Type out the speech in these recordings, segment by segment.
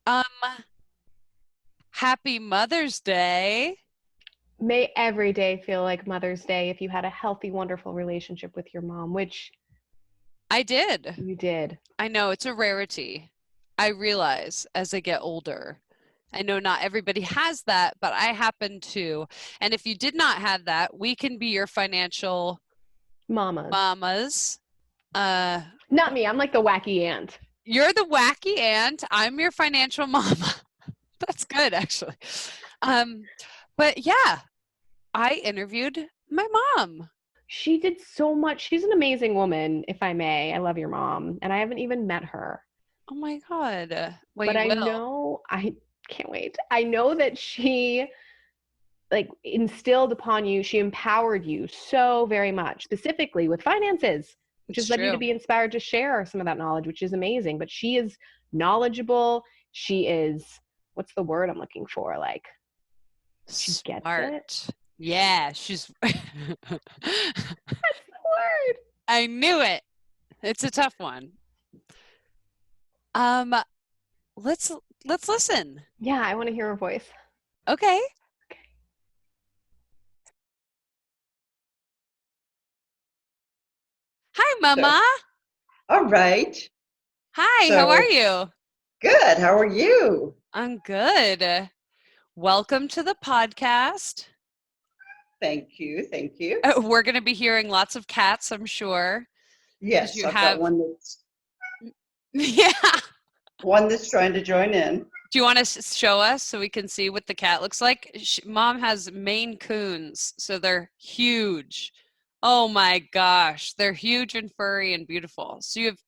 Um, Happy Mother's Day. May every day feel like Mother's Day if you had a healthy, wonderful relationship with your mom, which I did. you did. I know it's a rarity. I realize as I get older. I know not everybody has that, but I happen to. And if you did not have that, we can be your financial Mamas. mamas. Uh, Not me. I'm like the wacky aunt. you're the wacky aunt. I'm your financial mama. That's good, actually. Um, but yeah, I interviewed my mom. She did so much. She's an amazing woman, if I may. I love your mom, and I haven't even met her. Oh my God. Well, But you I will. know, I can't wait. I know that she like instilled upon you, she empowered you so very much, specifically with finances, which It's has led you to true. be inspired to share some of that knowledge, which is amazing. But she is knowledgeable. She is, what's the word I'm looking for? Like, she gets it. Smart. Yeah, she's That's the word. I knew it. It's a tough one. Um, let's let's listen. Yeah, I want to hear her voice. Okay. Hi, So, Mama. all right. Hi, how are So, you? good. How are you? I'm good. Welcome to the podcast. Thank you. Thank you. We're going to be hearing lots of cats, I'm sure, because Yes, you I've got have yeah. one that's trying to join in. Do you want to show us so we can see what the cat looks like? Mom has Maine Coons, so they're huge. Oh my gosh, they're huge and furry and beautiful. So you have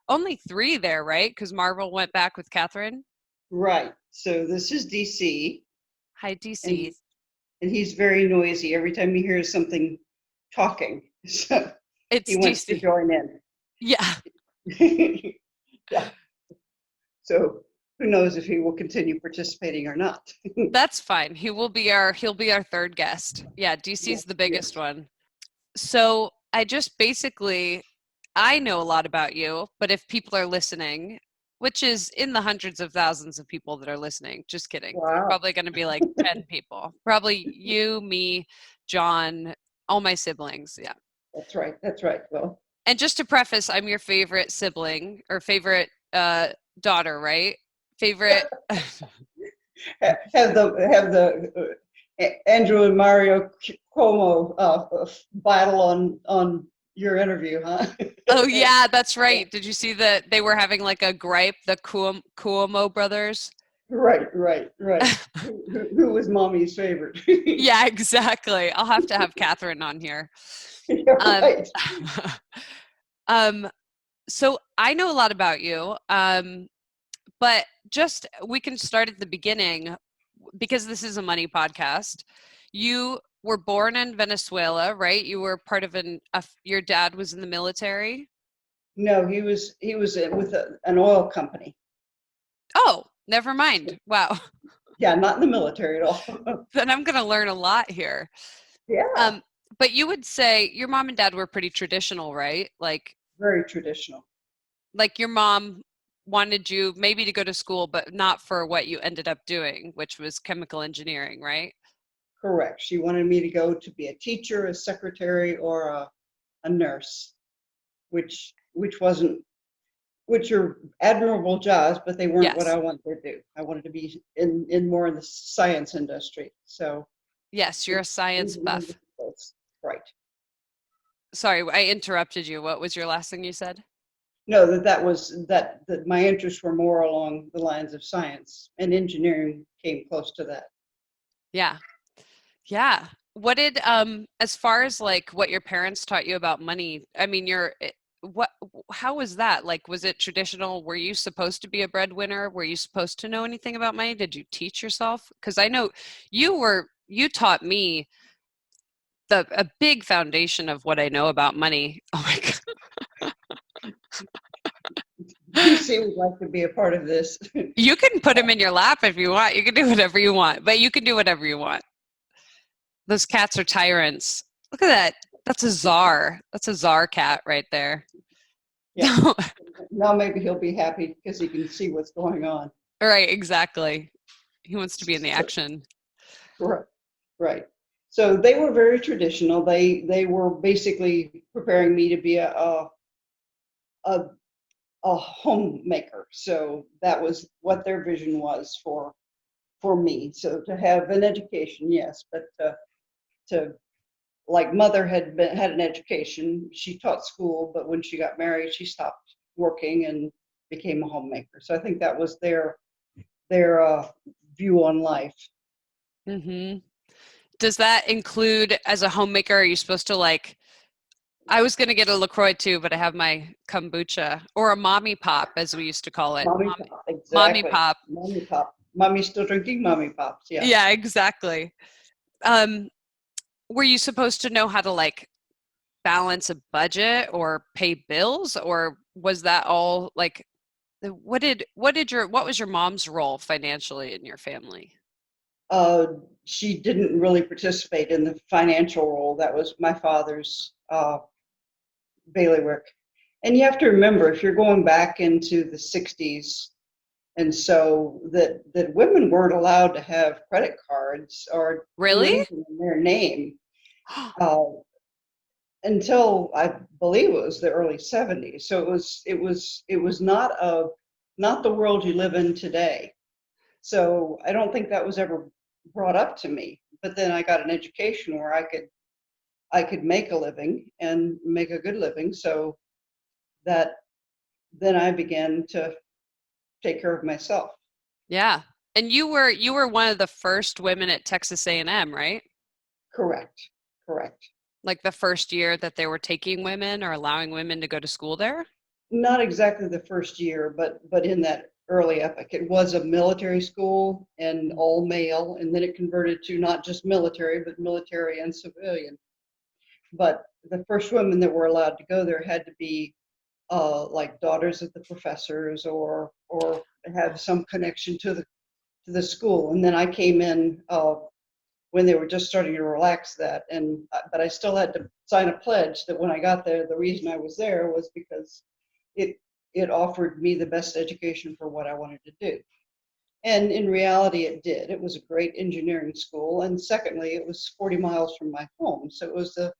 only three there, right? Because Marvel went back with Catherine. Right. So this is DC, Hi, and DC. he's very noisy every time he hears something talking. So he It's wants to DC. join in. Yeah, Yeah. So who knows if he will continue participating or not? that's fine. He'll be our third guest. Yeah, DC's Yes. the biggest Yes. one. So I just basically I know a lot about you, but if people are listening, which is in the hundreds of thousands of people that are listening, just kidding. There's Wow. probably going to be like 10 people. Probably you, me, John, all my siblings. Yeah. That's right. That's right. Well, And just to preface, I'm your favorite sibling or favorite daughter, right? Favorite. have the Andrew and Mario Cuomo battle on your interview, huh? Oh yeah, that's right. Did you see that they were having like a gripe, the Cuomo brothers? Right, right, right. Who was mommy's favorite? Yeah, exactly. I'll have to have Catherine on here. Yeah, Um, right. um, so I know a lot about you, but just we can start at the beginning because this is a money podcast. You were born in Venezuela, right? You were part of your dad was in the military. No, he was with an oil company. Oh, never mind. Wow. Yeah, not in the military at all. Then I'm going to learn a lot here. Yeah, Um, but you would say your mom and dad were pretty traditional, right? very traditional. Like your mom wanted you maybe to go to school, but not for what you ended up doing, which was chemical engineering, right? Correct. She wanted me to go to be a teacher, a secretary, or a nurse, which wasn't which are admirable jobs, but they weren't what Yes. I wanted to do. I wanted to be in more in the science industry. So Yes, you're a science engineering buff. was right. Sorry, I interrupted you. What was your last thing you said? No, that my interests were more along the lines of science, and engineering came close to that. Yeah. Yeah. What did as far as like what your parents taught you about money? I mean, what how was that? Like was it traditional? Were you supposed to be a breadwinner? Were you supposed to know anything about money? Did you teach yourself? Because I know you taught me the a big foundation of what I know about money. Oh my God. DC would like to be a part of this. You can put him in your lap if you want. You can do whatever you want, but you can do whatever you want. Those cats are tyrants. Look at that. That's a czar. That's a czar cat right there. Yeah. Now maybe he'll be happy because he can see what's going on. All right, exactly. He wants to be in the So, action. right, right. So they were very traditional. They were basically preparing me to be a, a homemaker. So that was what their vision was for me. So to have an education, yes, but to like mother had an education. She taught school, but when she got married, she stopped working and became a homemaker. So I think that was their view on life. Hmm. Does that include, as a homemaker, are you supposed to like, I was going to get a LaCroix too, but I have my kombucha or a mommy pop, as we used to call it. Mommy pop, Mommy exactly. pop. Mommy pop. Mommy's still drinking mommy pops. Yeah. Yeah, exactly. Um, were you supposed to know how to like balance a budget or pay bills, or was that all like what was your mom's role financially in your family? Uh, she didn't really participate in the financial role. That was my father's bailiwick. And you have to remember, if you're going back into the 60s, and so that women weren't allowed to have credit cards or do Really? anything in their name uh, until I believe it was the early 70s. So it was not the world you live in today. So I don't think that was ever brought up to me. But then I got an education where I could make a living and make a good living. So that then I began to take care of myself. Yeah. And you were one of the first women at Texas A&M, right? Correct. Correct. Like the first year that they were taking women or allowing women to go to school there? Not exactly the first year, but in that early epoch, it was a military school and all male, and then it converted to not just military, but military and civilian. But the first women that were allowed to go there had to be like daughters of the professors or have some connection to the school. And then I came in when they were just starting to relax that, and but I still had to sign a pledge that when I got there, the reason I was there was because it it offered me the best education for what I wanted to do. And in reality, it did. It was a great engineering school. And secondly, it was 40 miles from my home. So it was the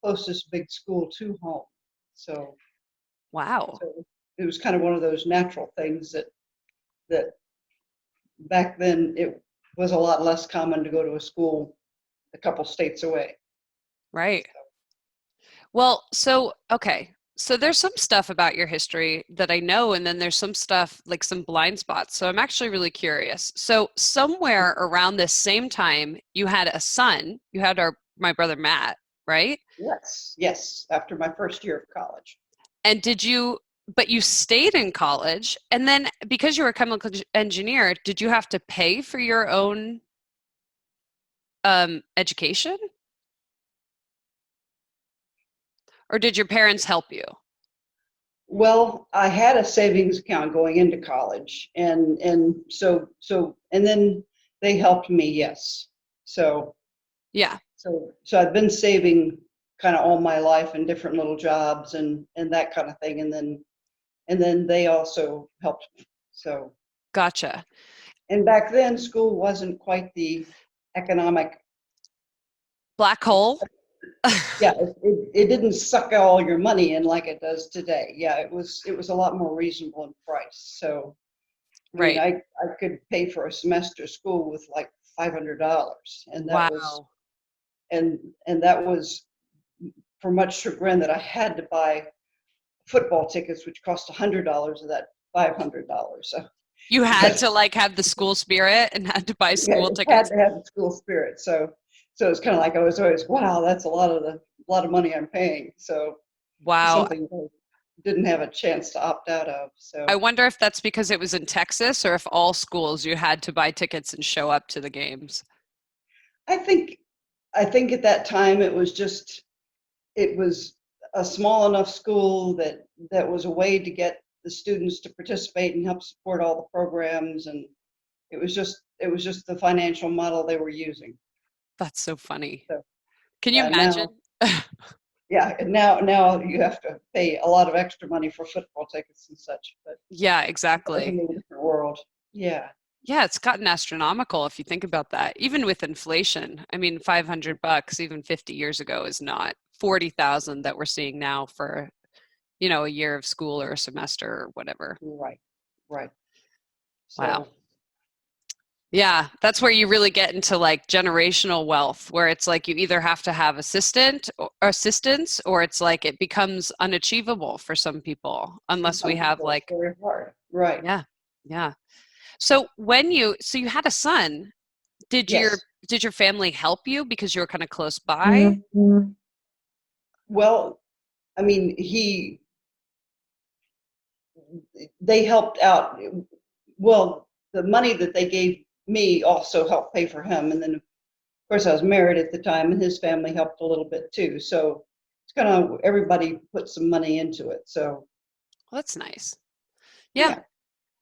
closest big school to home. So, Wow. so it was kind of one of those natural things that back then it was a lot less common to go to a school a couple states away. Right. Well, so okay. So there's some stuff about your history that I know, and then there's some stuff like some blind spots. So I'm actually really curious. So somewhere around this same time, you had a son. You had my brother Matt, right? Yes, yes, after my first year of college. And but you stayed in college, and then because you were a chemical engineer, did you have to pay for your own education, or did your parents help you? Well, I had a savings account going into college, and then they helped me. Yes, so Yeah, so I've been saving kind of all my life in different little jobs and that kind of thing, and then they also helped me. So gotcha. and back then, school wasn't quite the economic. Black hole. Yeah, it didn't suck all your money in like it does today. Yeah, it was a lot more reasonable in price. So I mean, Right. I could pay for a semester of school with like $500, and that was Wow. and and that was for much chagrin that I had to buy football tickets, which cost $100 of that $500. So You had because to like have the school spirit and had to buy yeah, school it had tickets. to have the school spirit. So it's kind of like I was always, wow, that's a lot of money I'm paying. So Wow. something I didn't have a chance to opt out of. I So wonder if that's because it was in Texas or if all schools you had to buy tickets and show up to the games. I think I think at that time it was a small enough school that was a way to get the students to participate and help support all the programs, and it was just the financial model they were using. That's so funny. So Can you yeah, imagine? now you have to pay a lot of extra money for football tickets and such, but Yeah, that was exactly. in a different world. Yeah. Yeah, it's gotten astronomical if you think about that. Even with inflation, I mean, $500 even 50 years ago is not 40,000 that we're seeing now for, a year of school or a semester or whatever. Right. Right. Wow. So Yeah, that's where you really get into like generational wealth, where it's like you either have to have assistance, or it's like it becomes unachievable for some people for unless we some have people, it's like, very hard. Right. yeah, yeah. So you had a son, did your Yes. did your family help you because you were kind of close by? Well, I mean, they helped out. Well, the money that they gave me also helped pay for him. And then, of course, I was married at the time, and his family helped a little bit too. So it's kind of everybody put some money into it. So, Well, that's nice. Yeah, yeah,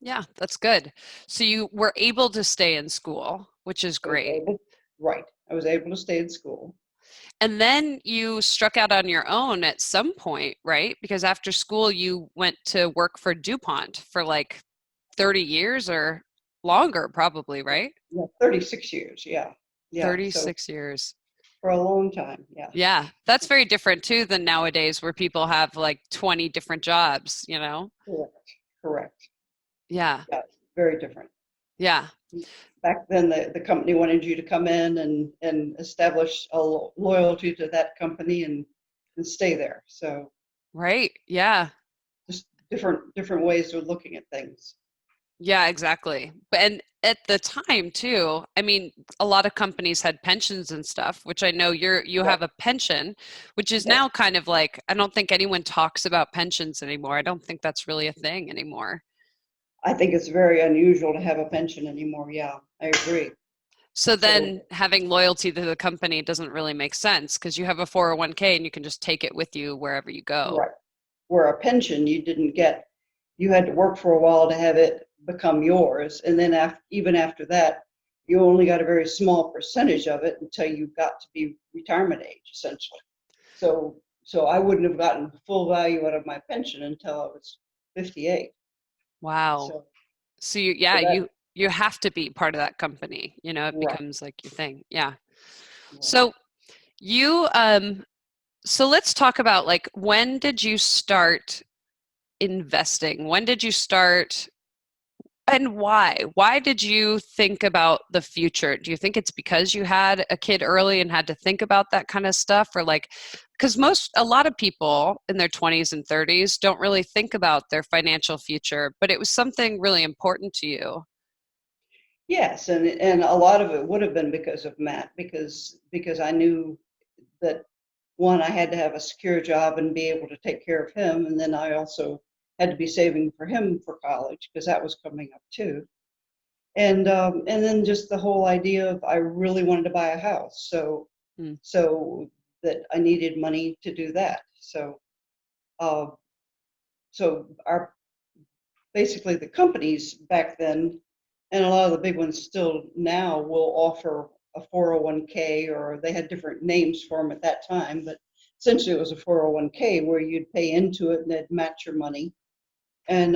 yeah, that's good. So you were able to stay in school, which is I was great. able, right. I was able to stay in school. And then you struck out on your own at some point, right? Because after school, you went to work for DuPont for like 30 years or longer, probably, right? Yeah, 36 years. Yeah. Yeah. So 36 years. for a long time. Yeah. Yeah, that's very different too than nowadays where people have like 20 different jobs. Correct. Correct. Yeah, Yeah. Very different. yeah, Back then, the company wanted you to come in and establish a loyalty to that company and stay there. So right. Yeah, just different ways of looking at things. yeah, exactly. And at the time too, I mean, a lot of companies had pensions and stuff, which I know you Right. have a pension, which is Yes. now kind of like, I don't think anyone talks about pensions anymore. I don't think that's really a thing anymore. I think it's very unusual to have a pension anymore. Yeah, I agree. So So, then having loyalty to the company doesn't really make sense because you have a 401k and you can just take it with you wherever you go. right. Where a pension you didn't get, you had to work for a while to have it become yours. And then even after that, you only got a very small percentage of it until you got to be retirement age, essentially. So I wouldn't have gotten full value out of my pension until I was 58. Wow. So, So so that, you have to be part of that company. It right, becomes like your thing. Yeah. right. So you so let's talk about like when did you start investing? When did you start and why? Why did you think about the future? Do you think it's because you had a kid early and had to think about that kind of stuff? Or like, because a lot of people in their 20s and 30s don't really think about their financial future, but it was something really important to you. Yes, and a lot of it would have been because of Matt, because I knew that one, I had to have a secure job and be able to take care of him, and then I also had to be saving for him for college because that was coming up too. And then just the whole idea of I really wanted to buy a house, so Mm. so that I needed money to do that. Uh, so our basically the companies back then, and a lot of the big ones still now will offer a 401k, or they had different names for them at that time, but essentially it was a 401k where you'd pay into it and they'd match your money, and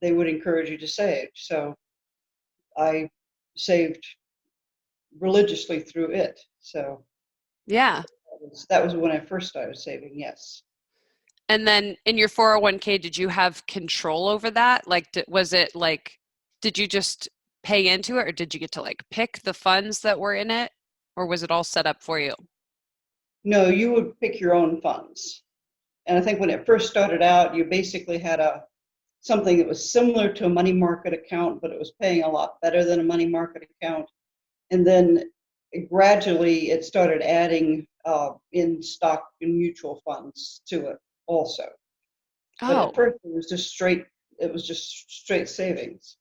they would encourage you to save. So I saved religiously through it. So Yeah. that was when I first started saving. Yes. And then in your 401k, did you have control over that? Like, was it like, did you just pay into it or did you get to like pick the funds that were in it? Or was it all set up for you? No, you would pick your own funds. And I think when it first started out, you basically had a something that was similar to a money market account, but it was paying a lot better than a money market account. And then gradually it started adding in stock and mutual funds to it also. But at Oh, first it was just straight savings.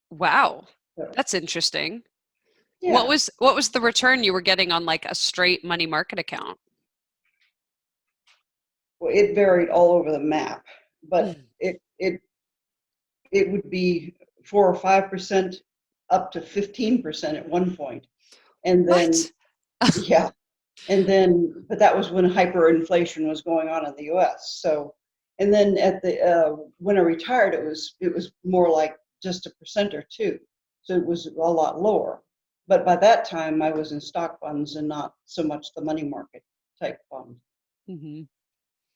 wow. So, That's interesting. What yeah, was what was the return you were getting on like a straight money market account? well, it varied all over the map, but Mm. it would be 4 or 5% up to 15% at one point, and then What? yeah, but that was when hyperinflation was going on in the U.S. So, and then when I retired, it was more like just a percent or two. So it was a lot lower. But by that time, I was in stock funds and not so much the money market type fund. Hmm.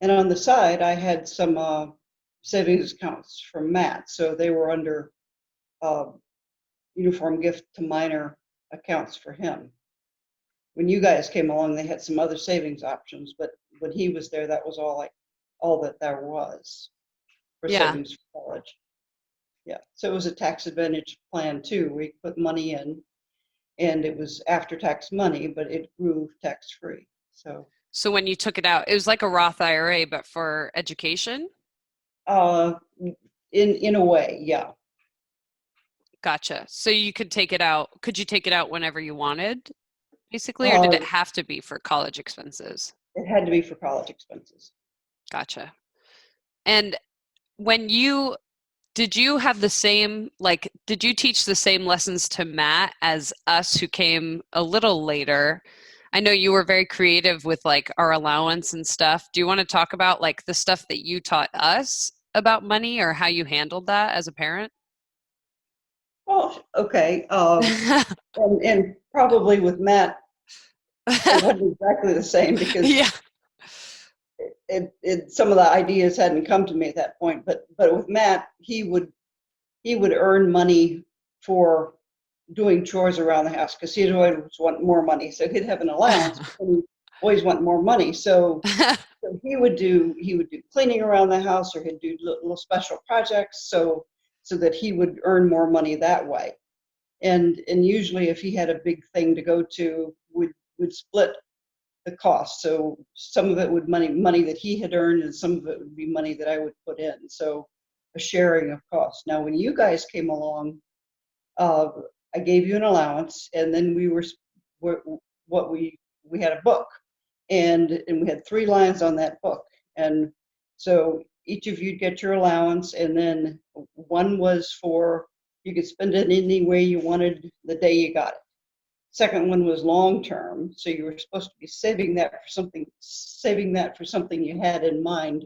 And on the side, I had some savings accounts from Matt. So they were under uh, uniform gift to minor accounts for him. When you guys came along, they had some other savings options, but when he was there, that was all that there was for Yeah. savings for college. Yeah, so it was a tax advantage plan too. We put money in, and it was after tax money, but it grew tax free. So, So when you took it out, it was like a Roth IRA, but for education? uh, in a way, yeah. Gotcha. So you could take it out. Could you take it out whenever you wanted, basically, or did Uh, it have to be for college expenses? it had to be for college expenses. Gotcha. And when you did you have the same, like, did you teach the same lessons to Matt as us who came a little later? I know you were very creative with like our allowance and stuff. Do you want to talk about like the stuff that you taught us about money or how you handled that as a parent? Oh, okay. And probably with Matt, it wasn't exactly the same because Yeah. some of the ideas hadn't come to me at that point. But with Matt, he would earn money for doing chores around the house because he'd always want more money. So he'd have an allowance, but he always want more money. So he would do cleaning around the house, or he'd do little special projects so that he would earn more money that way. And usually if he had a big thing to go to, would split the cost. So some of it would money that he had earned, and some of it would be money that I would put in. So a sharing of costs. Now, when you guys came along, uh, I gave you an allowance, and then we had a book, and we had 3 lines on that book, and so each of you'd get your allowance, and then one was for you could spend it any way you wanted the day you got it. Second one was long term, so you were supposed to be saving that for something you had in mind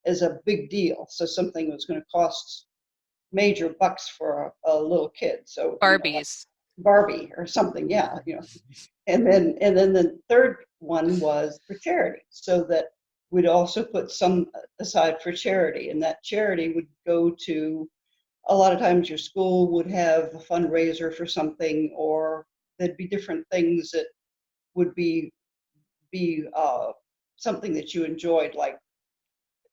as a big deal. So something was going to cost major bucks for a little kid. So like Barbies. Barbie or something, yeah. And then the third one was for charity, so that we'd also put some aside for charity, and that charity would go to, a lot of times your school would have a fundraiser for something, or there'd be different things that would be something that you enjoyed, like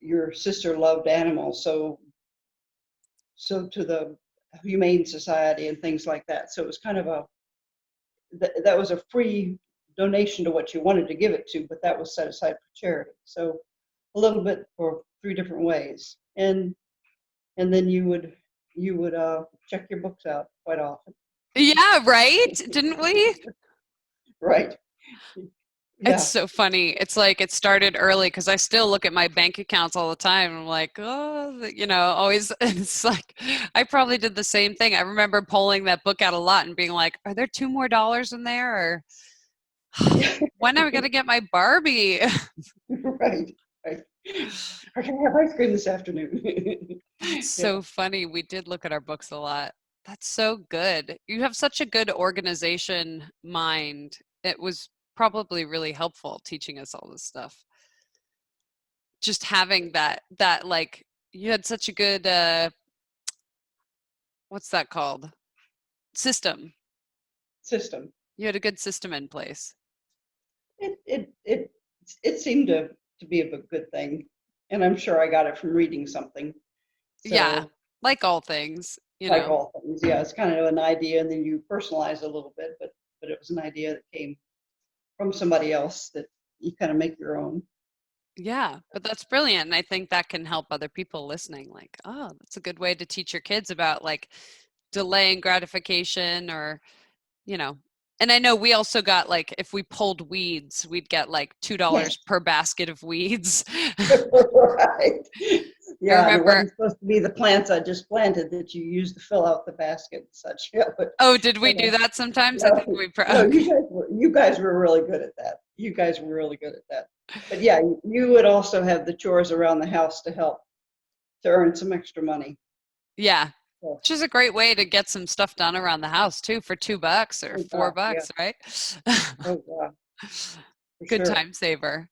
your sister loved animals, so to the Humane Society and things like that. So it was kind of that was a free donation to what you wanted to give it to, but that was set aside for charity. So a little bit for 3 different ways, and then you would check your books out quite often. Yeah, right? Didn't we? Right. It's Yeah. so funny. It's like it started early because I still look at my bank accounts all the time. And I'm like, oh, always. It's like I probably did the same thing. I remember pulling that book out a lot and being like, are there $2 more in there? Or when am I going to get my Barbie? Right. Right. Or can I have ice cream this afternoon? That's Yeah. so funny. We did look at our books a lot. That's so good. You have such a good organization mind. It was probably really helpful teaching us all this stuff. Just having that like you had such a good what's that called? System. System. You had a good system in place. It seemed to be a good thing, and I'm sure I got it from reading something. Yeah, So, like all things, like all things, yeah, it's kind of an idea, and then you personalize a little bit, but it was an idea that came from somebody else that you kind of make your own. Yeah, but that's brilliant. And I think that can help other people listening. Like, oh, that's a good way to teach your kids about like delaying gratification or, you know. And I know we also got like if we pulled weeds, we'd get like $2 Yes. per basket of weeds. Right. I Yeah, and it remember. wasn't supposed to be the plants I just planted that you used to fill out the basket and such. Yeah, Oh, did we but do that sometimes? I think no, we. no, Okay. you guys were really good at that. You guys were really good at that. But yeah, you would also have the chores around the house to help to earn some extra money. Yeah. So, Which is a great way to get some stuff done around the house too for $2 or oh four God, yeah. bucks, right? Oh God, for Good sure. time saver.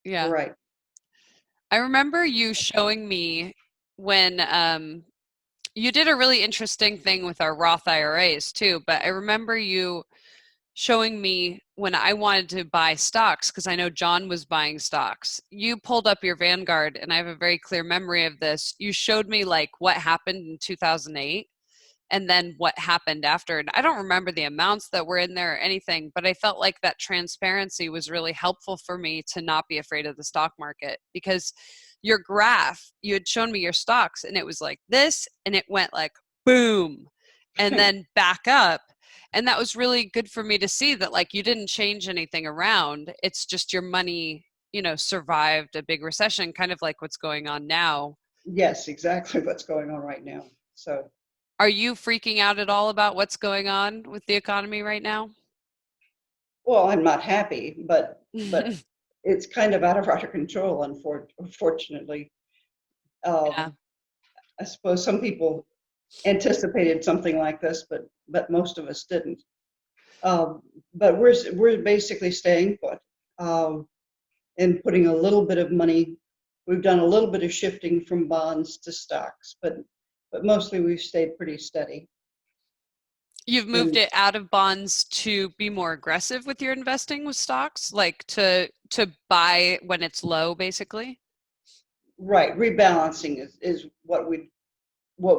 Yeah. Right. I remember you showing me when you did a really interesting thing with our Roth IRAs too, but I remember you showing me when I wanted to buy stocks because I know John was buying stocks. You pulled up your Vanguard, and I have a very clear memory of this. You showed me like what happened in 2008 and then what happened after. And I don't remember the amounts that were in there or anything, but I felt like that transparency was really helpful for me to not be afraid of the stock market because your graph, you had shown me your stocks and it was like this and it went like boom and then back up. And that was really good for me to see that like you didn't change anything around. It's just your money, survived a big recession, kind of like what's going on now. Yes, exactly what's going on right now. So, Are you freaking out at all about what's going on with the economy right now? well, I'm not happy, but it's kind of out of our control, unfortunately. Yeah, Um, I suppose some people anticipated something like this, but most of us didn't. Um, but we're basically staying put and putting a little bit of money. We've done a little bit of shifting from bonds to stocks, but mostly we've stayed pretty steady. you've moved And it out of bonds to be more aggressive with your investing with stocks, like to buy when it's low, basically. right, rebalancing is what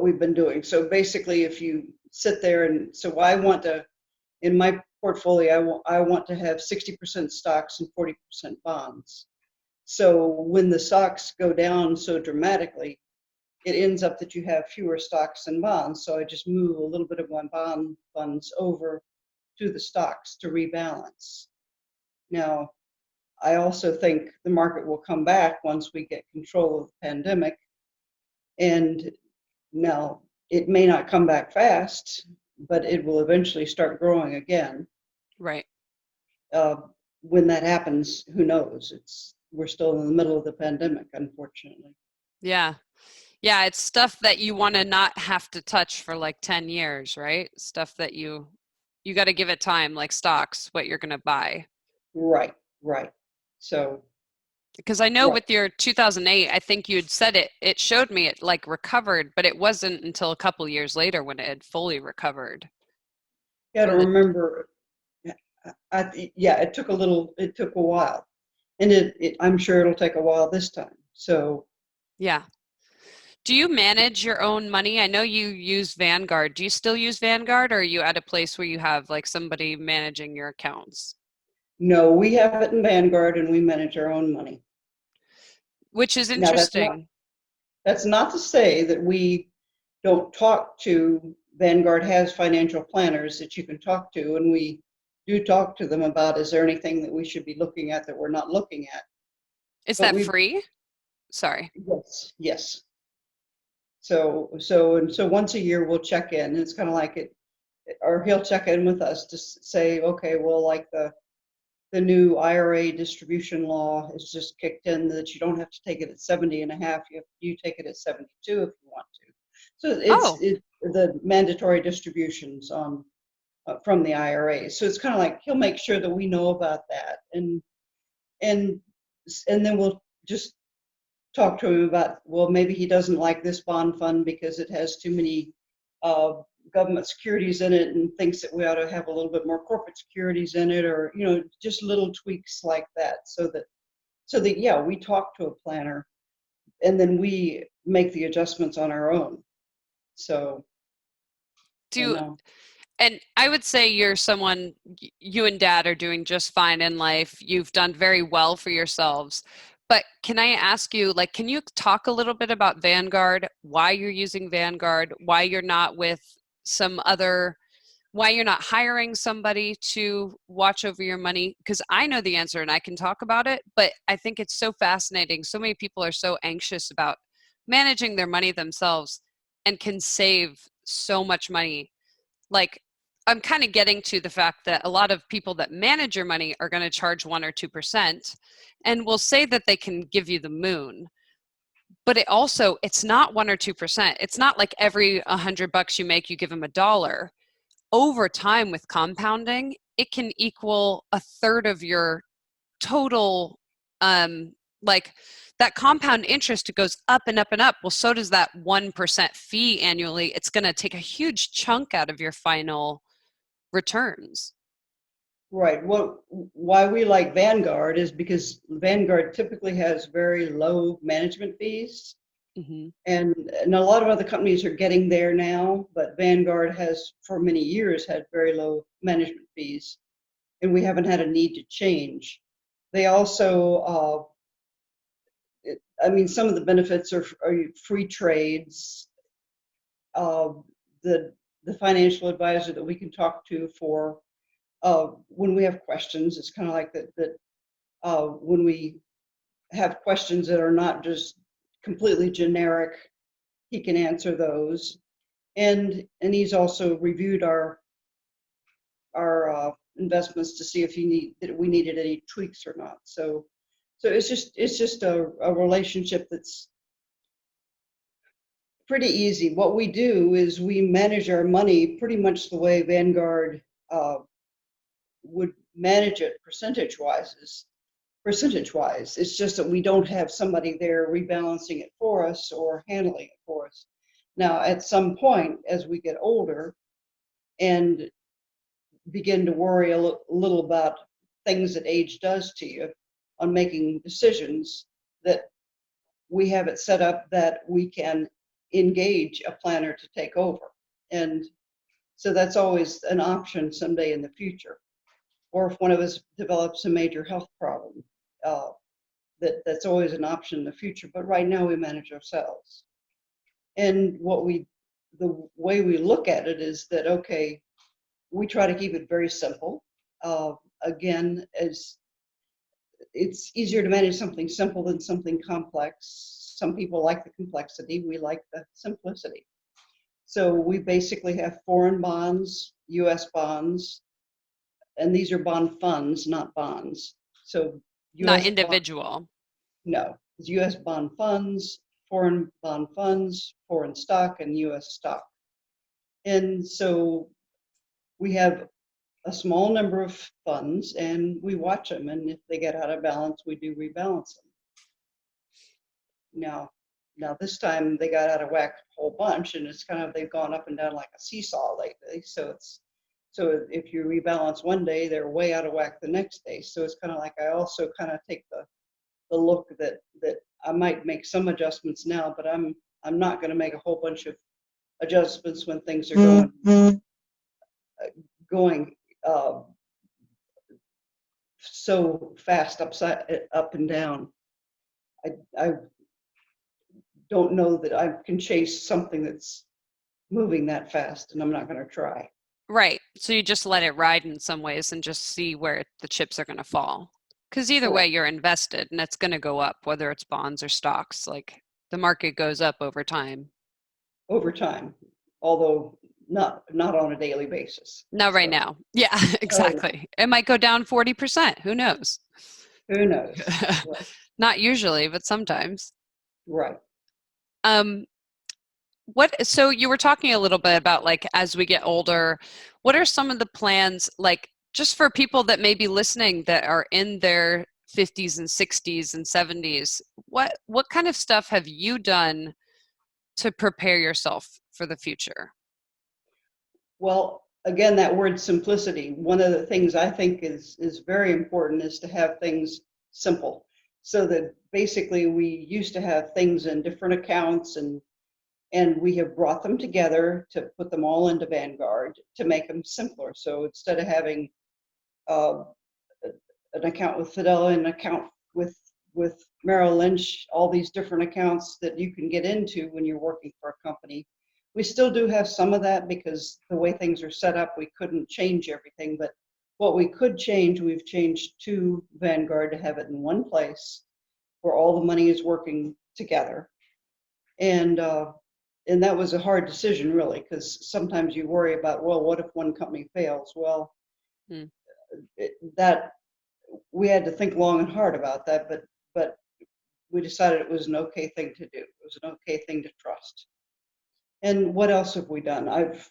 we've been doing. So basically, if you sit there and so I want to in my portfolio, I want to have 60% stocks and 40% bonds. So when the stocks go down so dramatically, it ends up that you have fewer stocks and bonds. So I just move a little bit of my bond funds over to the stocks to rebalance. Now, I also think the market will come back once we get control of the pandemic. And now it may not come back fast, but it will eventually start growing again. Right. Uh, when that happens, who knows? We're still in the middle of the pandemic, unfortunately. Yeah. Yeah, it's stuff that you want to not have to touch for like 10 years, right? Stuff that you got to give it time, like stocks, what you're going to buy. Right, right. So, Because I know right. with your 2008, I think you'd said it showed me it like recovered, but it wasn't until a couple years later when it had fully recovered You got to from the remember, yeah, it took a while. And I'm sure it'll take a while this time. So, yeah. Do you manage your own money? I know you use Vanguard. Do you still use Vanguard or are you at a place where you have like somebody managing your accounts? no, we have it in Vanguard and we manage our own money. Which is Now, interesting. that's not to say that we don't talk to, Vanguard has financial planners that you can talk to, and we do talk to them about, is there anything that we should be looking at that we're not looking at? Is But that we, free? Sorry. yes, yes. So once a year we'll check in. It's kind of like it, or he'll check in with us to say, okay, well, like the new IRA distribution law has just kicked in that you don't have to take it at 70 and a half. You take it at 72 if you want to. So Oh, it's the mandatory distributions from the IRA. So it's kind of like he'll make sure that we know about that, and and then we'll just talk to him about, well, maybe he doesn't like this bond fund because it has too many uh, government securities in it and thinks that we ought to have a little bit more corporate securities in it, or just little tweaks like that, so that yeah, we talk to a planner and then we make the adjustments on our own. So you do know and I would say you're someone, you and dad are doing just fine in life. You've done very well for yourselves. But can I ask you, like, can you talk a little bit about Vanguard, why you're using Vanguard, why you're not with some other, why you're not hiring somebody to watch over your money? Because I know the answer and I can talk about it, but I think it's so fascinating. So many people are so anxious about managing their money themselves and can save so much money. Like, I'm kind of getting to the fact that a lot of people that manage your money are going to charge 1 or 2% and will say that they can give you the moon. but it's not 1 or 2%. It's not like every $100 you make, you give them $1. Over time with compounding, it can equal a third of your total, like that compound interest. It goes up and up and up. Well, so does that 1% fee annually. It's going to take a huge chunk out of your final returns. Right. Why we like Vanguard is because Vanguard typically has very low management fees. Mm-hmm. And a lot of other companies are getting there now, but Vanguard has for many years had very low management fees, and we haven't had a need to change. They also, some of the benefits are free trades. The financial advisor that we can talk to for when we have questions, it's kind of like that when we have questions that are not just completely generic, he can answer those. And he's also reviewed our investments to see if we needed any tweaks or not. So it's just a relationship that's pretty easy. What we do is we manage our money pretty much the way Vanguard would manage it percentage wise. It's just that we don't have somebody there rebalancing it for us or handling it for us. Now, at some point, as we get older and begin to worry a little about things that age does to you on making decisions, that we have it set up that we can engage a planner to take over. And so that's always an option someday in the future. Or if one of us develops a major health problem, that's always an option in the future. But right now we manage ourselves. And the way we look at it is that, okay, we try to keep it very simple. Again, as it's easier to manage something simple than something complex. Some people like the complexity. We like the simplicity. So we basically have foreign bonds, U.S. bonds, and these are bond funds, not bonds. So not individual. No, it's U.S. bond funds, foreign bond funds, foreign stock, and U.S. stock. And so we have a small number of funds, and we watch them. And if they get out of balance, we do rebalance them. Now this time they got out of whack a whole bunch, and it's kind of they've gone up and down like a seesaw lately. So if you rebalance one day, they're way out of whack the next day. So it's kind of like I also kind of take the look that I might make some adjustments now, but I'm not going to make a whole bunch of adjustments when things are going so fast up and down. I don't know that I can chase something that's moving that fast, and I'm not going to try. Right. So you just let it ride in some ways and just see where the chips are going to fall. Because either way, you're invested and it's going to go up, whether it's bonds or stocks. Like the market goes up over time. Over time, although not on a daily basis. Not right now. Yeah, exactly. It might go down 40%. Who knows? Who knows? Not usually, but sometimes. Right. So you were talking a little bit about like as we get older, what are some of the plans, like just for people that may be listening that are in their 50s and 60s and 70s, what kind of stuff have you done to prepare yourself for the future? Well, again, that word simplicity, one of the things I think is very important is to have things simple. So that basically we used to have things in different accounts, and we have brought them together to put them all into Vanguard to make them simpler. So instead of having an account with Fidelity, an account with Merrill Lynch, all these different accounts that you can get into when you're working for a company, we still do have some of that because the way things are set up, we couldn't change everything. But what we could change, we've changed to Vanguard to have it in one place where all the money is working together. And that was a hard decision, really, because sometimes you worry about, well, what if one company fails? Well, that we had to think long and hard about that, but we decided it was an okay thing to do. It was an okay thing to trust. And what else have we done? I've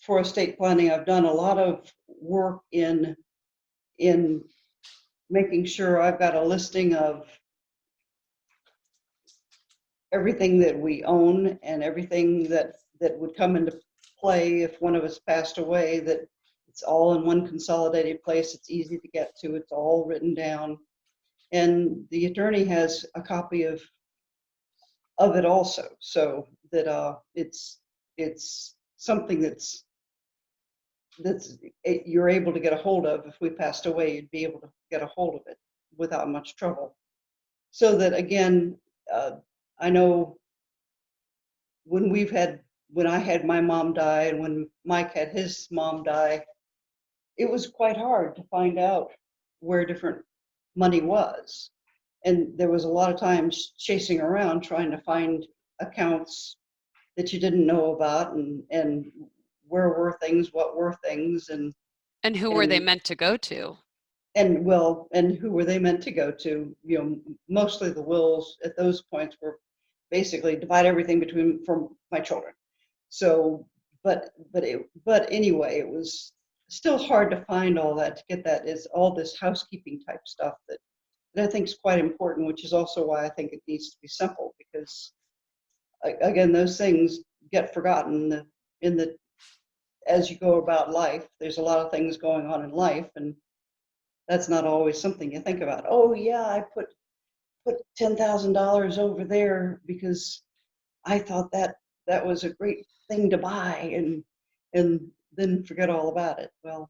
for estate planning, I've done a lot of work in making sure I've got a listing of everything that we own and everything that would come into play if one of us passed away, that it's all in one consolidated place. It's easy to get to. It's all written down. And the attorney has a copy of it also, so that it's something you're able to get a hold of. If we passed away, you'd be able to get a hold of it without much trouble. So that again, I know when I had my mom die and when Mike had his mom die, it was quite hard to find out where different money was. And there was a lot of times chasing around trying to find accounts that you didn't know about, and where were things, what were things, And who were they meant to go to? and who were they meant to go to? You know, mostly the wills at those points were basically divide everything from my children. So, but anyway, it was still hard to find all that, to get that, is all this housekeeping type stuff that I think is quite important, which is also why I think it needs to be simple, because again, those things get forgotten as you go about life. There's a lot of things going on in life, and that's not always something you think about. Oh yeah, I put $10,000 over there because I thought that was a great thing to buy, and then forget all about it. Well,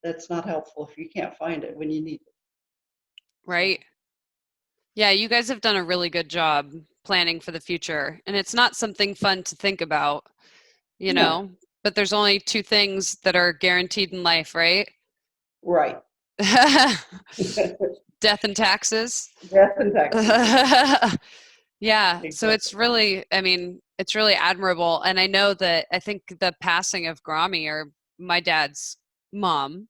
that's not helpful if you can't find it when you need it. Right. Yeah, you guys have done a really good job planning for the future. And it's not something fun to think about, No, but there's only two things that are guaranteed in life, right? right. Death and taxes. Death and taxes. Yeah, so Exactly. it's really, I mean, it's really admirable. And I know that I think the passing of Grammy, or my dad's mom,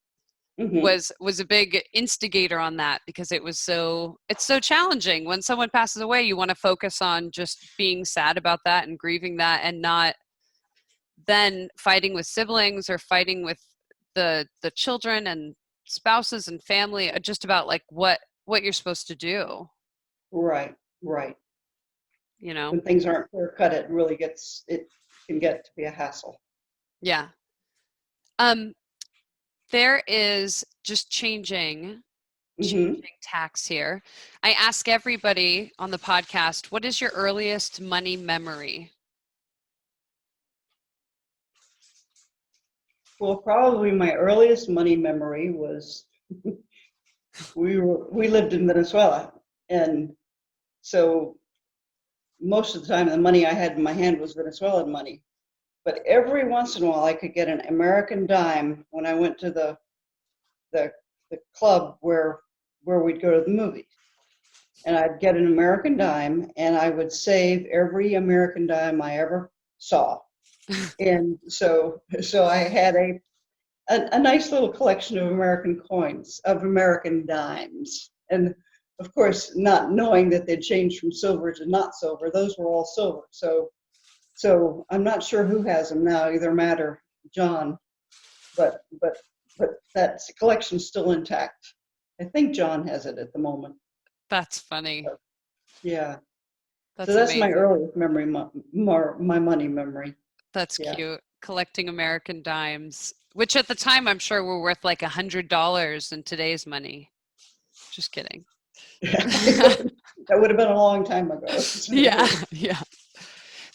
Hmm. was a big instigator on that, because it's so challenging when someone passes away. You want to focus on just being sad about that and grieving that, and not then fighting with siblings or fighting with the children and spouses and family, just about like what you're supposed to do, Right, right. you know. When things aren't clear cut, it can get to be a hassle. Yeah. um there is just changing Hmm. tax here. I ask everybody on the podcast, what is your earliest money memory? Well, probably my earliest money memory was we lived in Venezuela, and so most of the time the money I had in my hand was Venezuelan money. But every once in a while I could get an American dime when I went to the, the club where we'd go to the movies. And I'd get an American dime, and I would save every American dime I ever saw. And so I had a nice little collection of American coins, of American dimes. And of course, not knowing that they'd changed from silver to not silver, those were all silver. So I'm not sure who has them now, either Matt or John, but that collection's still intact. I think John has it at the moment. That's funny. So, yeah. So That's that's my amazing. earliest memory, my money memory. That's Yeah. cute. Collecting American dimes, which at the time I'm sure were worth like $100 in today's money. Just kidding. That would have been a long time ago. Yeah, yeah.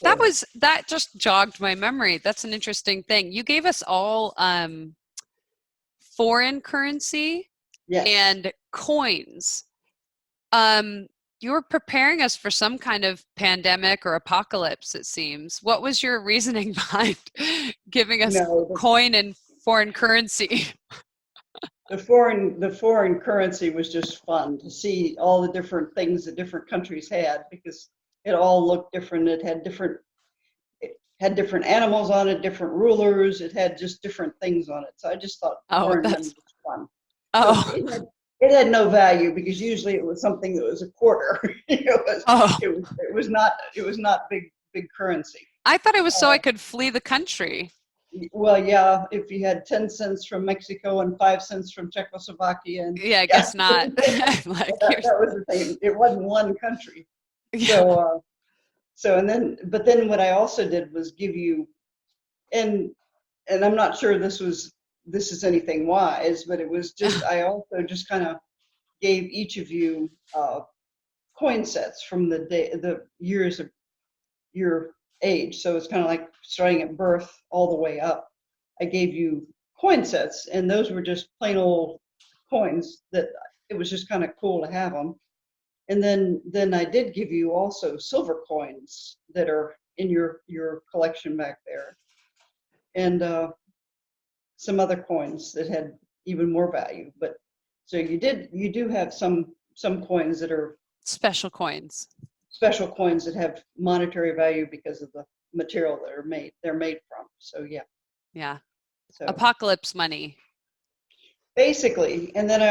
So, That just jogged my memory. That's an interesting thing. You gave us all foreign currency yes. and coins. Um, you were preparing us for some kind of pandemic or apocalypse, it seems. What was your reasoning behind giving us No, coin and foreign currency? the foreign currency was just fun to see all the different things that different countries had, because it all looked different. It had different animals on it, different rulers. It had just different things on it. So I just thought Oh, foreign money that's was fun. So oh, it had no value because usually it was something that was a quarter. Oh, It was not big currency. I thought it was so I could flee the country. Well, yeah, if you had 10 cents from Mexico and 5 cents from Czechoslovakia, and Yeah, I yeah, guess not. Like, that was the thing. It wasn't one country. yeah. So but then what I also did was give you, and I'm not sure this is anything wise, but it was just, I also just kind of gave each of you coin sets from the years of your age. So it's kind of like starting at birth all the way up. I gave you coin sets, and those were just plain old coins that it was just kind of cool to have them. And then I did give you also silver coins that are in your collection back there, and some other coins that had even more value. But so you do have some coins that are Special coins. special coins that have monetary value because of the material they're made from. So yeah. Yeah. So Apocalypse money. basically, and then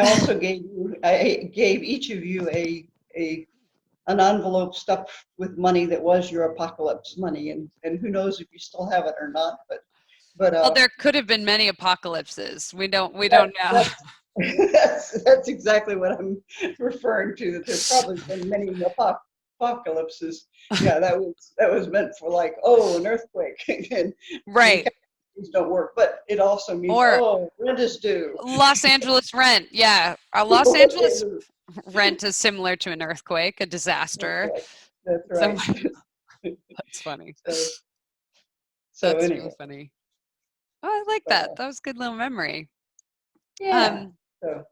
I gave each of you an envelope stuffed with money that was your apocalypse money, and who knows if you still have it or not, but Well, there could have been many apocalypses. We don't that, know. that's that's exactly what I'm referring to, that there's probably been many apocalypses. Yeah, that was meant for like, oh, an earthquake, and Right. these don't work, but it also means, Or oh, rent is due. Los Angeles rent. Yeah. Los Angeles rent is similar to an earthquake, a disaster. That's So right. that's funny. So, so That's really anyway, funny. Oh, I like but, that. That was a good little memory. yeah. Um, So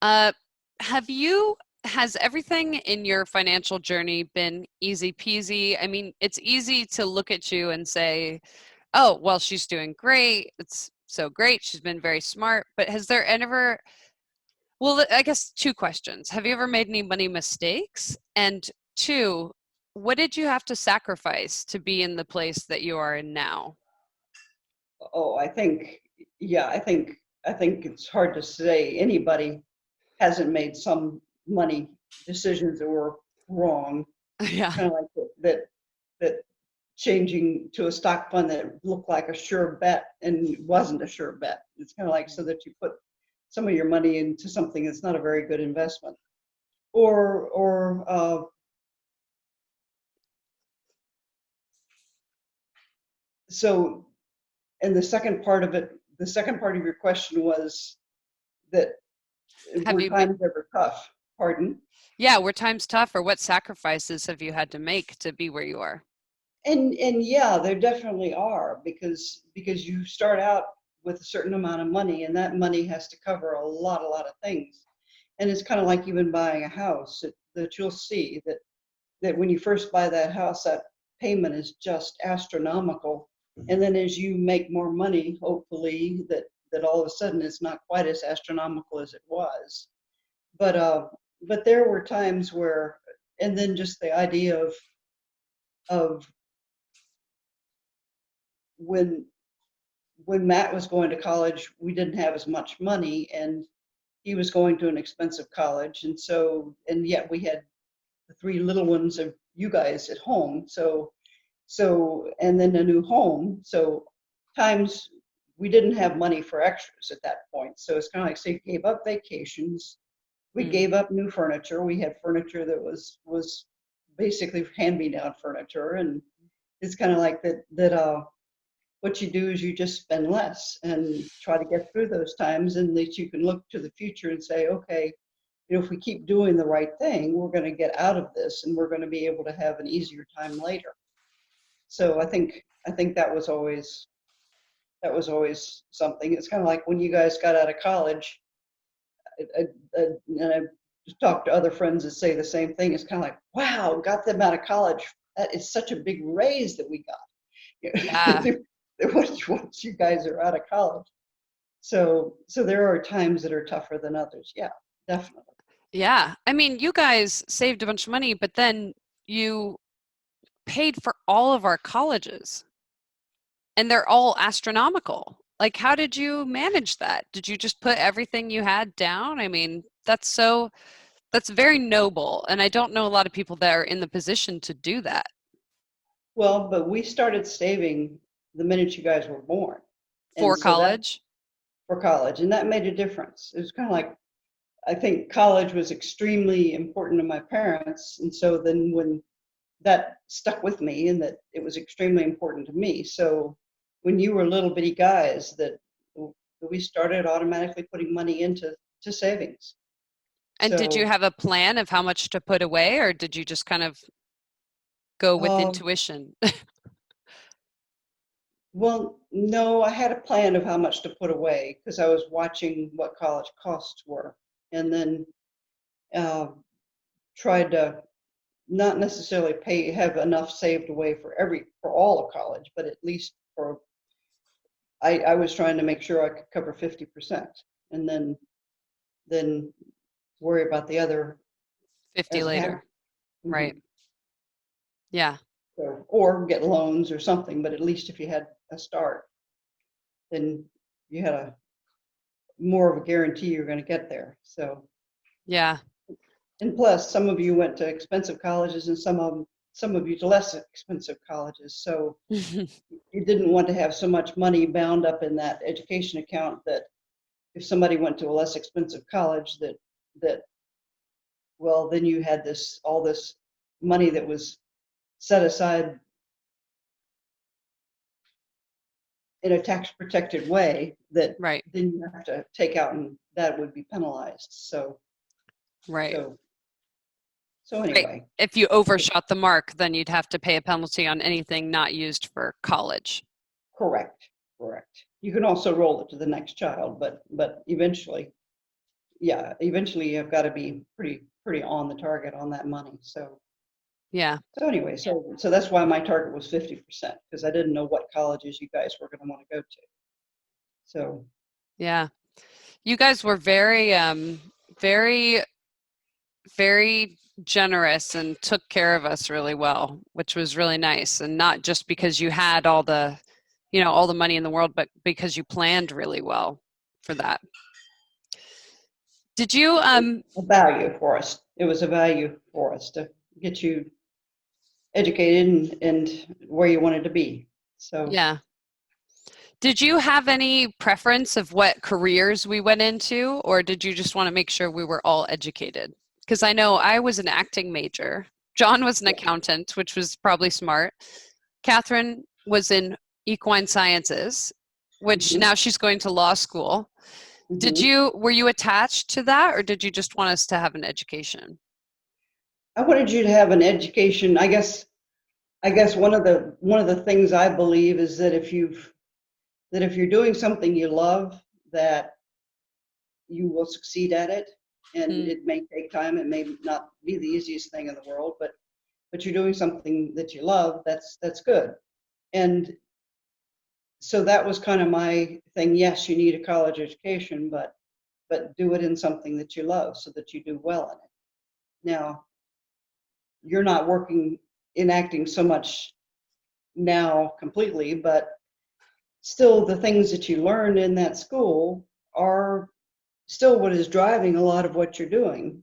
uh, has everything in your financial journey been easy peasy? I mean, it's easy to look at you and say, oh, well, she's doing great. It's so great. She's been very smart. But has there ever, well, I guess two questions. Have you ever made any money mistakes? And two, what did you have to sacrifice to be in the place that you are in now? oh, yeah, I think it's hard to say anybody hasn't made some money decisions that were wrong. Yeah. Kind of like that changing to a stock fund that looked like a sure bet and wasn't a sure bet. It's kind of like, so that you put some of your money into something that's not a very good investment, or so. And the second part of your question was that Have were you times ever tough? Pardon? Yeah, were times tough, or what sacrifices have you had to make to be where you are? And yeah, there definitely are, because you start out with a certain amount of money, and that money has to cover a lot of things. And it's kind of like even buying a house, that you'll see that when you first buy that house, that payment is just astronomical. And then as you make more money, hopefully that all of a sudden it's not quite as astronomical as it was. But but there were times where, and then just the idea of when Matt was going to college, we didn't have as much money, and he was going to an expensive college, and yet we had the three little ones of you guys at home. And then a new home. So times we didn't have money for extras at that point. So it's kind of like, say, gave up vacations. We gave up new furniture. We had furniture that was basically hand-me-down furniture, and it's kind of like that. What you do is you just spend less and try to get through those times, and that you can look to the future and say, okay, if we keep doing the right thing, we're going to get out of this, and we're going to be able to have an easier time later. So I think that was always something. It's kind of like when you guys got out of college, and I just talked to other friends that say the same thing. It's kind of like, wow, got them out of college. That is such a big raise that we Yeah. got. Once you guys are out of college. So there are times that are tougher than others. Yeah, definitely. Yeah. I mean, you guys saved a bunch of money, but then you paid for all of our colleges, and they're all astronomical. Like, how did you manage that? Did you just put everything you had down? I mean, that's very noble, and I don't know a lot of people that are in the position to do that. Well, but we started saving the minute you guys were born. And For so that college? for college, and that made a difference. It was kind of like, I think college was extremely important to my parents. And so then when that stuck with me and that it was extremely important to me. So when you were little bitty guys that we started automatically putting money into savings. And did you So, have a plan of how much to put away, or did you just kind of go with um, intuition? well, no, I had a plan of how much to put away because I was watching what college costs were, and then uh, tried to not necessarily have enough saved away for all of college, but at least for I was trying to make sure I could cover 50%, and then worry about the other 50 as it happened. later. Right. Yeah. So, or get loans or something, but at least if you had a start, then you had a more of a guarantee you're going to get there. So, Yeah. and plus, some of you went to expensive colleges, and some of you to less expensive colleges. So you didn't want to have so much money bound up in that education account that if somebody went to a less expensive college, that well, then you had all this money that was set aside in a tax protected way that Right. then you have to take out, and that would be penalized. So Right. so so Right. anyway, If you overshot the mark, then you'd have to pay a penalty on anything not used for college. correct, correct. You can also roll it to the next child, but eventually, yeah, eventually you've got to be pretty on the target on that money. Yeah. So anyway, so that's why my target was 50% because I didn't know what colleges you guys were going to want to go to. So Yeah. You guys were very, very generous and took care of us really well, which was really nice. And not just because you had all the money in the world, but because you planned really well for that. Did you a value for us. It was a value for us to get you educated and where you wanted to be. So yeah. Did you have any preference of what careers we went into, or did you just want to make sure we were all educated? Because I know I was an acting major. John was an yeah. accountant, which was probably smart. Catherine was in equine sciences, which Hmm. now she's going to law school. Hmm. Were you attached to that, or did you just want us to have an education? I wanted you to have an education. I guess one of the things I believe is that if you're doing something you love, that you will succeed at it. And Hmm. it may take time. It may not be the easiest thing in the world, but you're doing something that you love. That's good. And so that was kind of my thing. Yes, you need a college education, but do it in something that you love so that you do well in it. Now, you're not working in acting so much now completely, but still the things that you learned in that school are still what is driving a lot of what you're doing,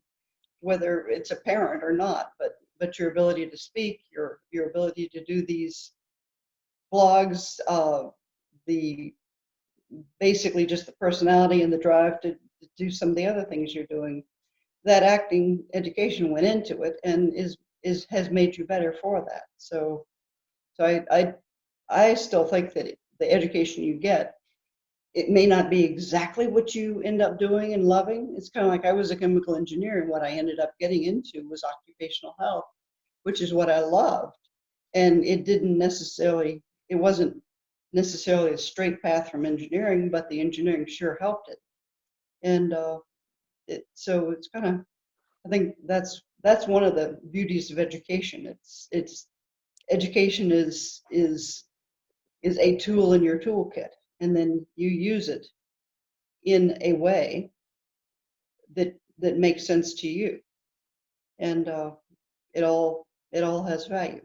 whether it's apparent or not, but your ability to speak, your ability to do these blogs, the basically just the personality and the drive to do some of the other things you're doing. That acting education went into it and is has made you better for that. So I still think that the education you get, it may not be exactly what you end up doing and loving. It's kind of like I was a chemical engineer, and what I ended up getting into was occupational health, which is what I loved. And it wasn't necessarily a straight path from engineering, but the engineering sure helped it. And so it's kind of, I think that's one of the beauties of education. It's education is a tool in your toolkit, and then you use it in a way that makes sense to you, and it all has value.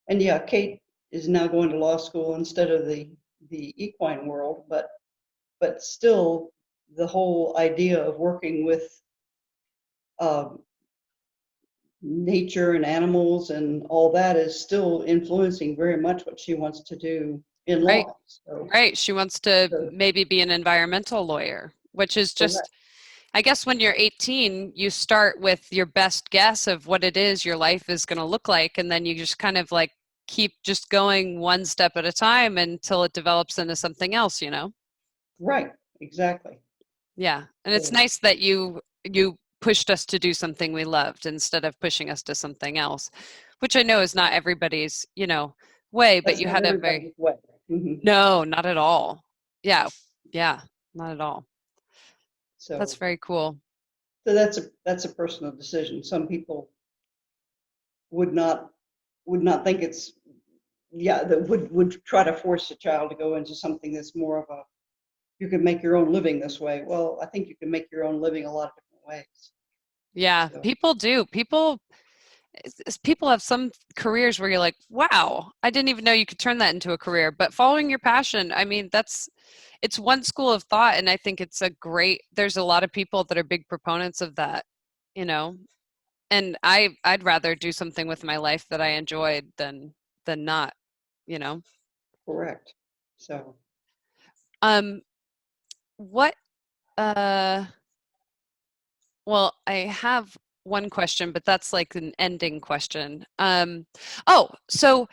And yeah, Kate is now going to law school instead of the the equine world, but still the whole idea of working with um, nature and animals and all that is still influencing very much what she wants to do in Right. law. So, Right. She wants to so maybe be an environmental lawyer, which is correct. just, I guess when you're 18, you start with your best guess of what it is your life is going to look like. And then you just kind of like keep just going one step at a time until it develops into something else, you know? Right, exactly. Yeah. And it's So, nice that you pushed us to do something we loved instead of pushing us to something else, which I know is not everybody's, way, but that's you not had a very, everybody's way. Mhm. no, not at all. Yeah. Yeah. Not at all. That's So, very cool. so that's a personal decision. Some people would not think it's, yeah, that would try to force a child to go into something that's more of a, you can make your own living this way. Well, I think you can make your own living a lot of different ways. Yeah, So people do. People have some careers where you're like, wow, I didn't even know you could turn that into a career. But following your passion, I mean, it's one school of thought, and I think there's a lot of people that are big proponents of that, you know. And I'd rather do something with my life that I enjoyed than not, you know. correct. So Um, what uh well, I have one question, but that's like an ending question. Oh, so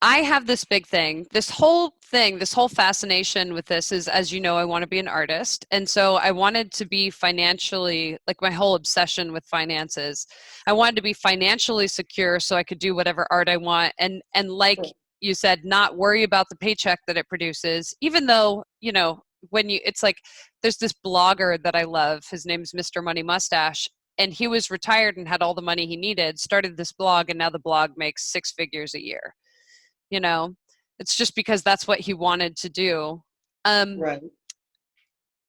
I have this big thing. This whole fascination with this is, as you know, I want to be an artist. And so I wanted to be financially, like my whole obsession with finances. I wanted to be financially secure so I could do whatever art I want. And like right. you said, not worry about the paycheck that it produces, even though, it's like there's this blogger that I love. His name's Mr. Money Mustache. And he was retired and had all the money he needed, started this blog, and now the blog makes six figures a year, you know it's just because that's what he wanted to do. um Right.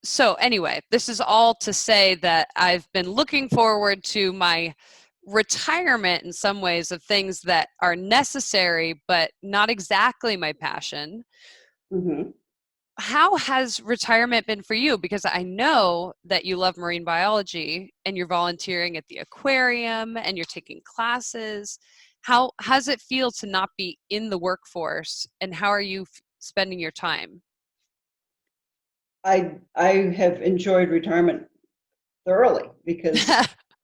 so anyway, this is all to say that I've been looking forward to my retirement in some ways of things that are necessary but not exactly my passion. Hmm. How has retirement been for you? Because I know that you love marine biology and you're volunteering at the aquarium and you're taking classes. How does it feel to not be in the workforce, and how are you spending your time? I have enjoyed retirement thoroughly because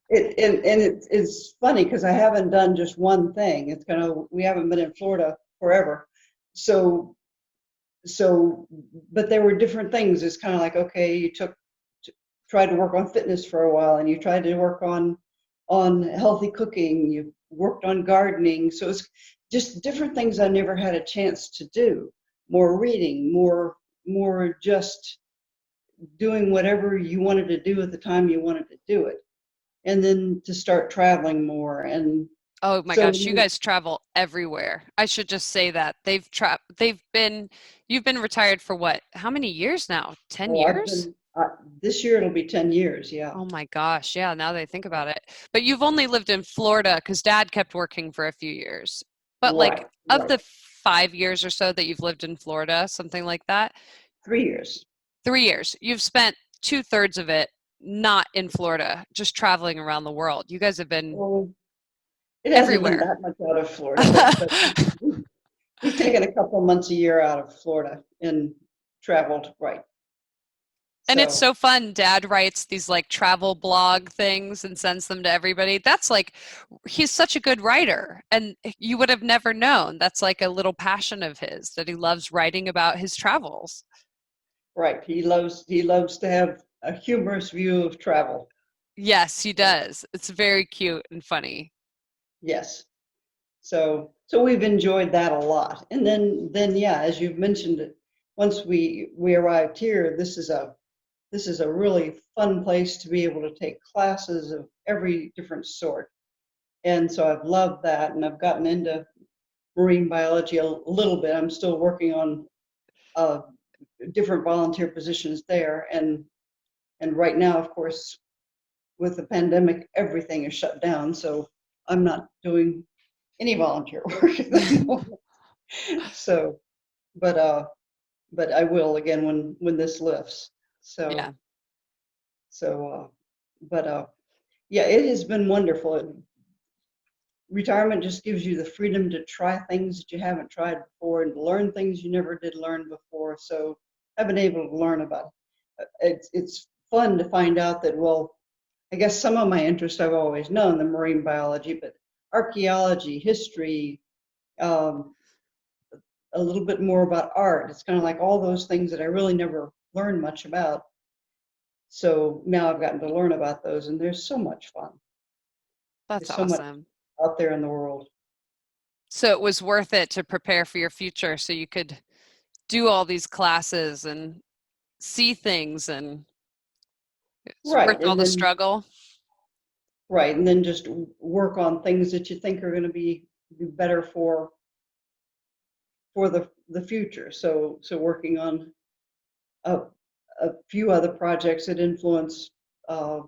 it's funny because I haven't done just one thing. It's kind of, we haven't been in Florida forever. So so but there were different things. It's kind of like, okay, tried to work on fitness for a while, and you tried to work on healthy cooking, you worked on gardening. So it's just different things I never had a chance to do. More reading, more just doing whatever you wanted to do at the time you wanted to do it. And then to start traveling more. And Oh my so, gosh, you guys travel everywhere. I should just say that. You've been retired for what? How many years now? 10 oh, I've years? been, this year it'll be 10 years. Yeah. Oh my gosh. Yeah, now that I think about it. But you've only lived in Florida because dad kept working for a few years. But like Right, of right. the 5 years or so that you've lived in Florida, something like that, 3 years. 3 years, you've spent two-thirds of it not in Florida, just traveling around the world. You guys have been Well, it hasn't been everywhere. that much out of Florida, but we've taken a couple months a year out of Florida and traveled, right. And it's So, so fun. Dad writes these like travel blog things and sends them to everybody. That's like, he's such a good writer. And you would have never known. That's like a little passion of his that he loves writing about his travels. right. He loves to have a humorous view of travel. Yes, he So, does. It's very cute and funny. yes. So we've enjoyed that a lot. And then yeah, as you've mentioned it, once we arrived here, this is a really fun place to be able to take classes of every different sort. And so I've loved that, and I've gotten into marine biology a little bit. I'm still working on uh, different volunteer positions there, and right now, of course, with the pandemic, everything is shut down. So I'm not doing any volunteer work at the moment. So, but but I will again when this lifts. Yeah. So, but yeah, it has been wonderful. Retirement just gives you the freedom to try things that you haven't tried before and learn things you never did learn before. So I've been able to learn about it. It's fun to find out that, well, I guess some of my interests I've always known, the marine biology, but archaeology, history, um, a little bit more about art. It's kind of like all those things that I really never learned much about. So now I've gotten to learn about those, and there's so much fun. That's There's so much awesome. out there in the world. So it was worth it to prepare for your future so you could do all these classes and see things, and it's worth Right, all and the then struggle. right, and then just work on things that you think are going to be better for the future. So working on a a few other projects that influence uh,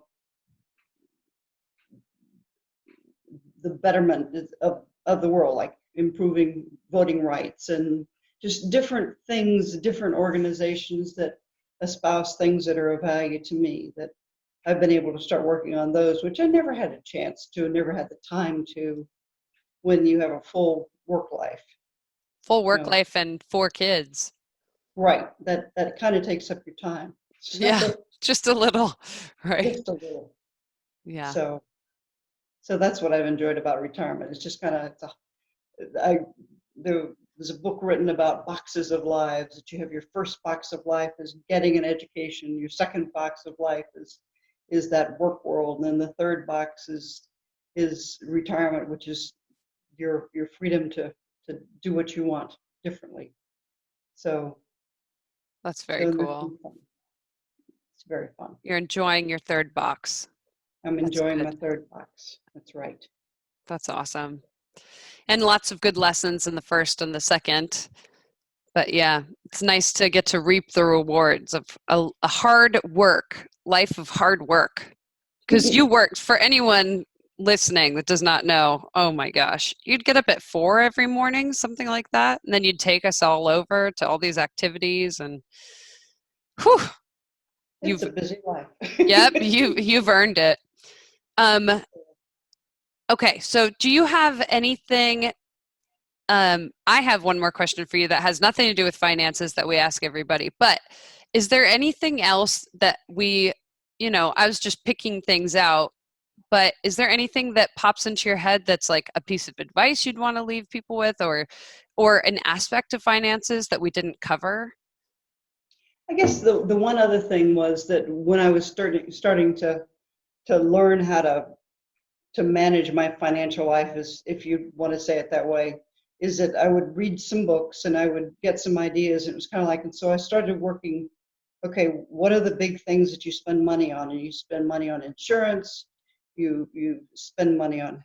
the betterment of the world, like improving voting rights and just different things, different organizations that espouse things that are of value to me, that I've been able to start working on those, which I never had a chance to, never had the time to when you have a full work life. Full You work know, life and 4 kids. right, that kind of takes up your time. Yeah, So just a little, right? just a little. Yeah. So so that's what I've enjoyed about retirement. It's just kind of I there was a book written about boxes of lives, that you have your first box of life is getting an education, your second box of life is that work world, and then the third box is retirement, which is your freedom to do what you want differently. So That's very so it's cool. been fun. It's very fun. You're enjoying your third box. I'm That's enjoying good. my third box. That's right. That's awesome. And lots of good lessons in the first and the second. But yeah, it's nice to get to reap the rewards of a hard work, life of hard work. Because you worked, for anyone listening that does not know, oh my gosh, you'd get up at 4 every morning, something like that. And then you'd take us all over to all these activities, and whew, It's you've, a busy life. yep, you've earned it. Um, okay, so do you have anything? I have one more question for you that has nothing to do with finances that we ask everybody, but is there anything else that I was just picking things out, but is there anything that pops into your head that's like a piece of advice you'd want to leave people with, or an aspect of finances that we didn't cover? I guess the one other thing was that when I was starting to learn how to manage my financial life, is, if you want to say it that way, is that I would read some books and I would get some ideas. And it was kind of like, and so I started working, okay, what are the big things that you spend money on? And you spend money on insurance, you spend money on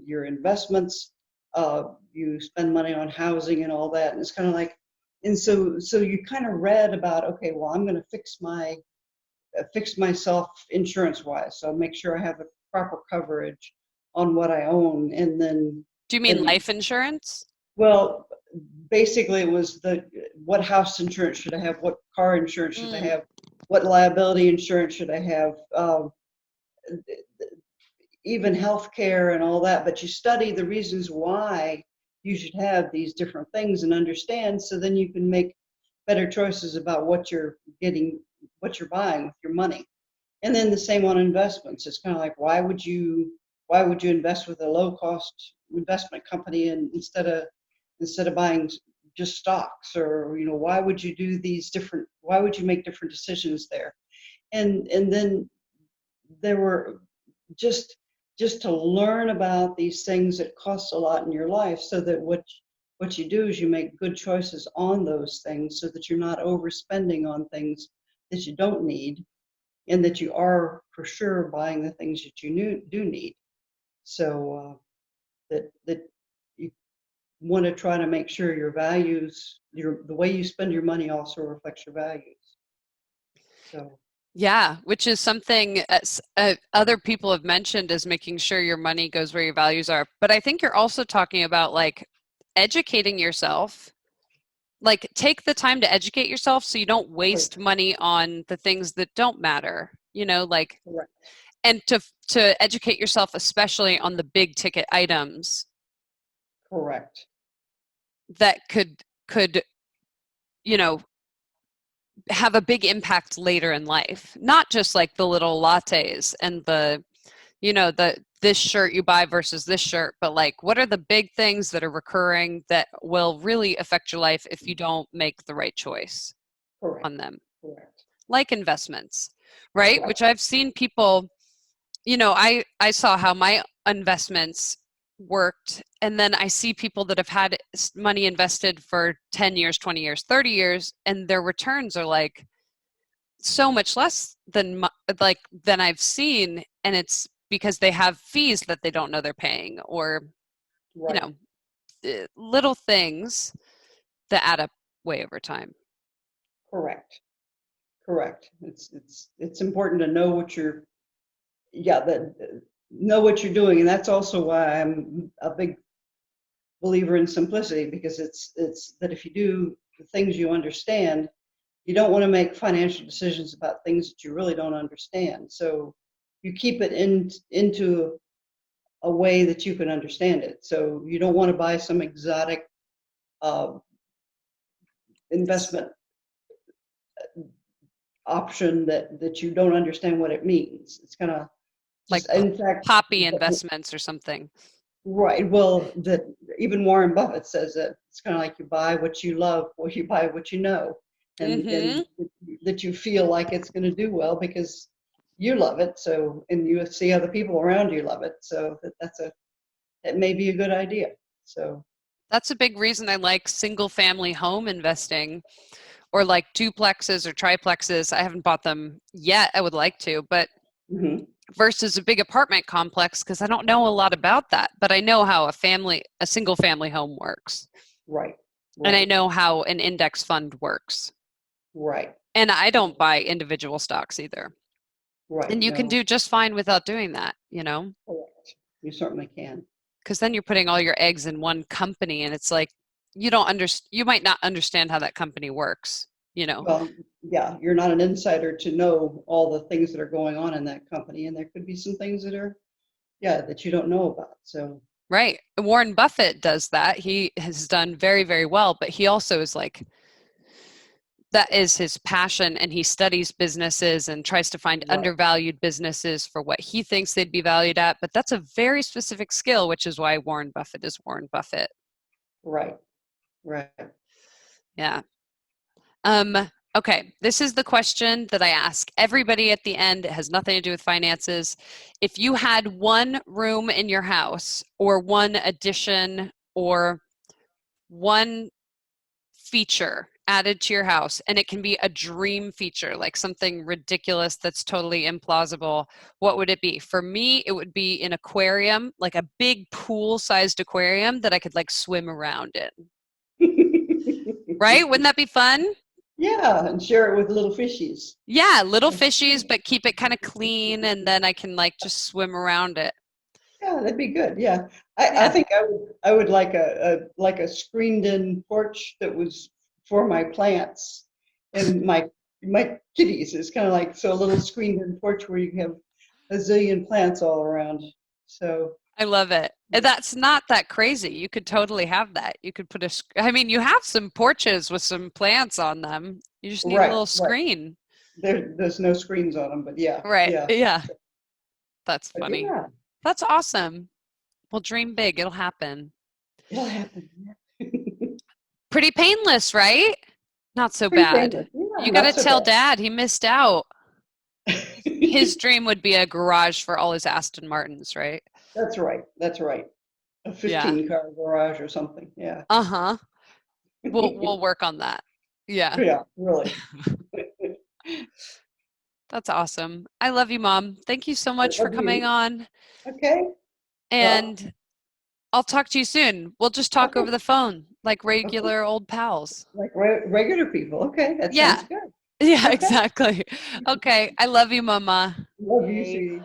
your investments, you spend money on housing and all that. And it's kind of like, and so you kind of read about, okay, well, I'm going to fix myself insurance wise, so make sure I have the proper coverage on what I own, and then Do you mean and life insurance? well, basically it was the what house insurance should I have, what car insurance should I Mm. have, what liability insurance should I have, even health care and all that. But you study the reasons why you should have these different things and understand, so then you can make better choices about what you're getting, what you're buying with your money. And then the same on investments. It's kind of like, why would you invest with a low cost investment company, and instead of buying just stocks, or why would you make different decisions there? And then there were just to learn about these things that cost a lot in your life, so that what you do is you make good choices on those things, so that you're not overspending on things that you don't need, and that you are for sure buying the things that you do need. So that you want to try to make sure your values, the way you spend your money also reflects your values. So Yeah, which is something other people have mentioned, is making sure your money goes where your values are. But I think you're also talking about like educating yourself like take the time to educate yourself so you don't Right. waste money on the things that don't matter, like, Correct. and to educate yourself especially on the big ticket items Correct. that could you know have a big impact later in life, not just like the little lattes and the this shirt you buy versus this shirt, but like what are the big things that are recurring that will really affect your life if you don't make the right choice Correct. on them, Correct. like investments, right? Right. Which I've seen people, I saw how my investments worked, and then I see people that have had money invested for 10 years, 20 years, 30 years, and their returns are like so much less than I've seen, and it's because they have fees that they don't know they're paying, or you Right. know little things that add up way over time. Correct. Correct. It's important to know what you're, yeah, that know what you're doing, and that's also why I'm a big believer in simplicity, because it's that if you do the things you understand, you don't want to make financial decisions about things that you really don't understand. So you keep it into a way that you can understand it. So you don't want to buy some exotic uh, investment option that you don't understand what it means. It's kind of Like just, in fact, poppy investments or something. right. Well, that even Warren Buffett says that it's kind of like you buy what you love, or you buy what you know, and Mm-hmm. that you feel like it's going to do well because you love it. So, and you see other people around you love it. So it may be a good idea. So, That's a big reason I like single family home investing, or like duplexes or triplexes. I haven't bought them yet. I would like to, but mhm, versus a big apartment complex, because I don't know a lot about that, but I know how a single family home works. right, And I right, know how an index fund works. right, And I don't buy individual stocks either. right. And you can No, do just fine without doing that, correct. You certainly can. because then you're putting all your eggs in one company, and it's like you might not understand how that company works. Well, yeah, you're not an insider to know all the things that are going on in that company, and there could be some things that are, yeah, that you don't know about. So, Right. Warren Buffett does that. He has done very, very well, but he also is like, that is his passion, and he studies businesses and tries to find right, undervalued businesses for what he thinks they'd be valued at. But that's a very specific skill, which is why Warren Buffett is Warren Buffett. right, right. Yeah. Okay, this is the question that I ask everybody at the end. It has nothing to do with finances. If you had one room in your house, or one addition, or one feature added to your house, and it can be a dream feature, like something ridiculous that's totally implausible, what would it be? For me, it would be an aquarium, like a big pool-sized aquarium that I could like swim around in. Right? Wouldn't that be fun? Yeah, and share it with little fishies. Yeah, little fishies, but keep it kind of clean, and then I can like just swim around it. Yeah, that'd be good. Yeah, I Yeah. think I would like a screened in porch that was for my plants and my kitties. It's kind of like, so a little screened in porch where you have a zillion plants all around. So I love it. And that's not that crazy. You could totally have that. You could put I mean, you have some porches with some plants on them. You just need a right, little right. screen. There's no screens on them, but yeah, Right. yeah. Yeah. That's But funny. yeah, That's awesome. Well, dream big. It'll happen. it'll happen. Pretty painless, right? Not so Pretty bad. painless. Yeah, You got not to so tell bad. dad he missed out. His dream would be a garage for all his Aston Martins, right? That's right. That's right. A Yeah. 15-car garage or something. Yeah. Uh-huh. We'll work on that. Yeah. Yeah, really. That's awesome. I love you, Mom. Thank you so I much for love coming you. on. Okay. Well, And I'll talk to you soon. We'll just talk okay. over the phone like Okay. regular old pals. Like regular people. Okay, that sounds Yeah. good. Yeah, Okay. exactly. Okay. I love you, Mama. Love you, Yay. sweetie.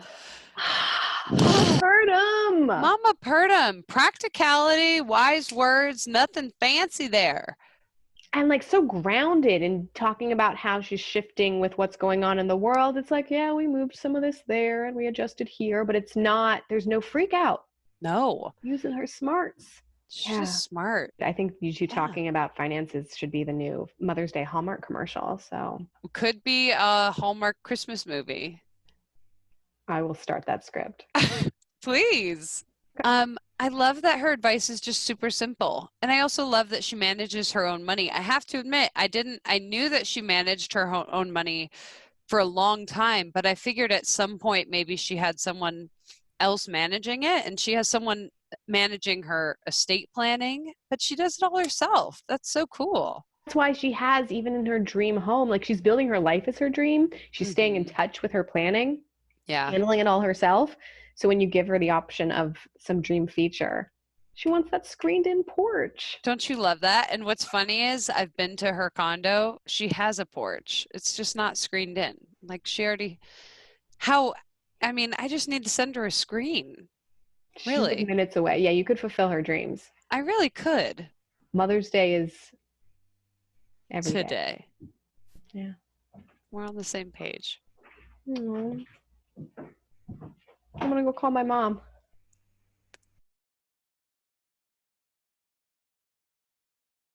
Mama Purdum. Mama Purdum. Practicality, wise words, nothing fancy there. and like so grounded in talking about how she's shifting with what's going on in the world. It's like, yeah, we moved some of this there and we adjusted here, but it's not, there's no freak out. No, Using her smarts. she's Yeah. just smart. I think you two Yeah. talking about finances should be the new Mother's Day Hallmark commercial. So Could be a Hallmark Christmas movie. I will start that script. Please. I love that her advice is just super simple. And I also love that she manages her own money. I have to admit, I knew that she managed her own money for a long time, but I figured at some point maybe she had someone else managing it and she has someone managing her estate planning, but she does it all herself. That's so cool. That's why she has, even in her dream home, like she's building her life as her dream. She's staying in touch with her planning, Yeah. handling it all herself. So when you give her the option of some dream feature, she wants that screened in porch. Don't you love that? And what's funny is I've been to her condo. She has a porch. It's just not screened in. Like she already, I just need to send her a screen. She's Really? minutes away. Yeah, you could fulfill her dreams. I really could. Mother's Day is every day. Today. Yeah. We're on the same page. Aww. I'm gonna go call my mom.